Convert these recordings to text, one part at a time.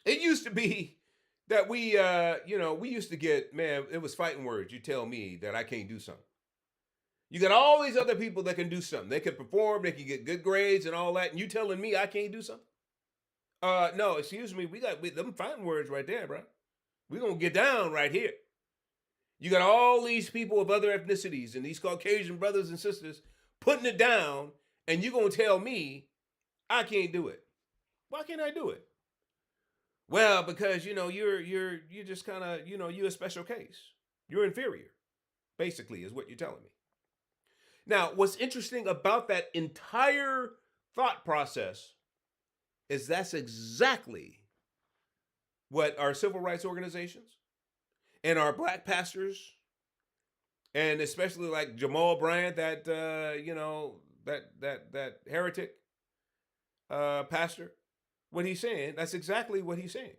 It used to be that we used to get, man, it was fighting words. You tell me that I can't do something. You got all these other people that can do something. They can perform, they can get good grades and all that. And you telling me I can't do something? No, excuse me. We them fighting words right there, bro. We're gonna get down right here. You got all these people of other ethnicities and these Caucasian brothers and sisters putting it down, and you're gonna tell me I can't do it. Why can't I do it? Well, because you're just kind of you're a special case. You're inferior, basically, is what you're telling me. Now, what's interesting about that entire thought process is that's exactly what our civil rights organizations and our black pastors, and especially like Jamal Bryant, that heretic pastor, what he's saying. That's exactly what he's saying.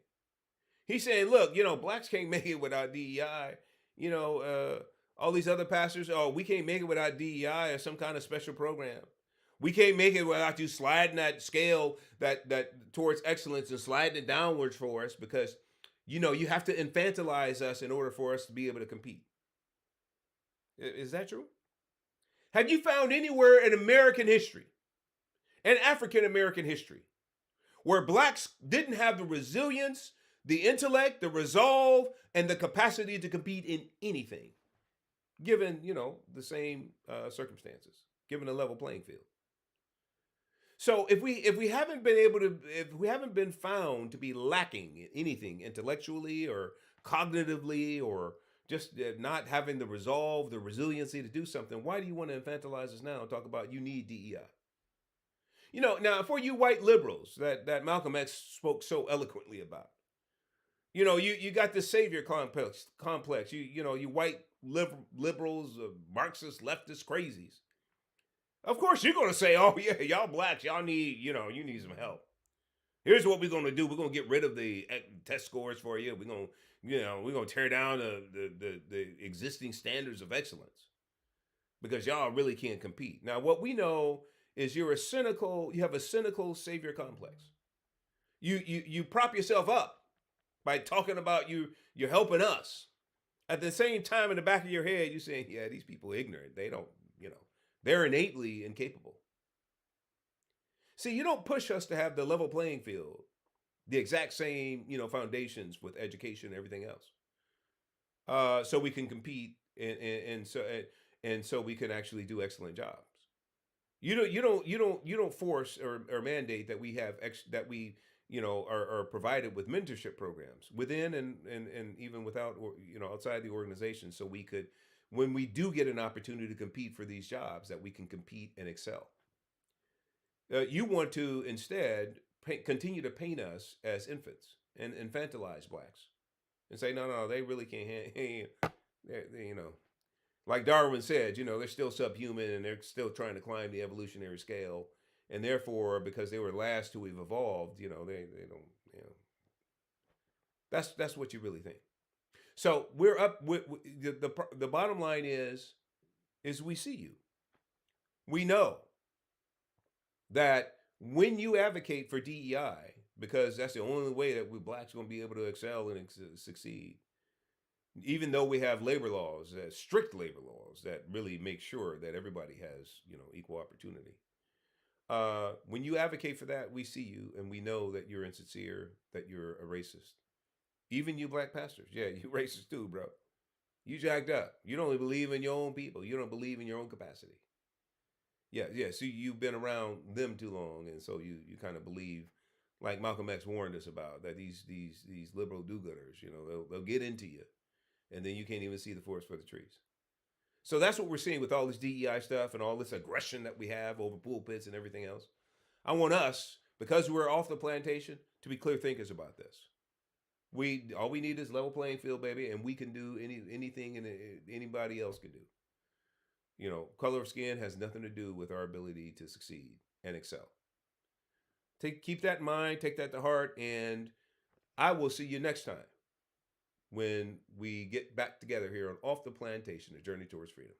He's saying, look, blacks can't make it without DEI. You know, all these other pastors, oh, we can't make it without DEI or some kind of special program. We can't make it without you sliding that scale that towards excellence and sliding it downwards for us because you have to infantilize us in order for us to be able to compete. Is that true? Have you found anywhere in American history and African American history where blacks didn't have the resilience, the intellect, the resolve, and the capacity to compete in anything, given the same circumstances, given a level playing field? So if we haven't been found to be lacking in anything intellectually or cognitively or just not having the resolve, the resiliency to do something, why do you want to infantilize us now and talk about you need DEI? Now for you white liberals that Malcolm X spoke so eloquently about, you got this savior complex. You white liberals, Marxist leftist crazies. Of course, you're going to say, "Oh yeah, y'all blacks, y'all need, you need some help. Here's what we're going to do. We're going to get rid of the test scores for you. We're going to tear down the existing standards of excellence because y'all really can't compete." Now, what we know is you have a cynical savior complex. You prop yourself up by talking about you're helping us. At the same time, in the back of your head, you're saying, "Yeah, these people are ignorant. They don't, they're innately incapable." See, you don't push us to have the level playing field, the exact same, foundations with education and everything else, so we can compete and so we can actually do excellent jobs. You don't force or mandate that we have that we are provided with mentorship programs within and even without or outside the organization, so we could, when we do get an opportunity to compete for these jobs, that we can compete and excel. You want to instead continue to paint us as infants and infantilize blacks and say, no, no, they really can't like Darwin said, they're still subhuman and they're still trying to climb the evolutionary scale. And therefore, because they were last to have evolved, they don't, that's what you really think. So we're up with the bottom line is we see you. We know that when you advocate for DEI, because that's the only way that we blacks are going to be able to excel and succeed, even though we have labor laws, strict labor laws that really make sure that everybody has equal opportunity. When you advocate for that, we see you and we know that you're insincere, that you're a racist. Even you black pastors, yeah, you racist too, bro. You jacked up. You don't believe in your own people. You don't believe in your own capacity. Yeah, yeah. So you've been around them too long, and so you kind of believe, like Malcolm X warned us about, that these liberal do-gooders, they'll get into you, and then you can't even see the forest for the trees. So that's what we're seeing with all this DEI stuff and all this aggression that we have over pulpits and everything else. I want us, because we're off the plantation, to be clear thinkers about this. All we need is level playing field, baby, and we can do anything and anybody else can do. Color of skin has nothing to do with our ability to succeed and excel. Keep that in mind, take that to heart, and I will see you next time when we get back together here on Off the Plantation, a journey towards freedom.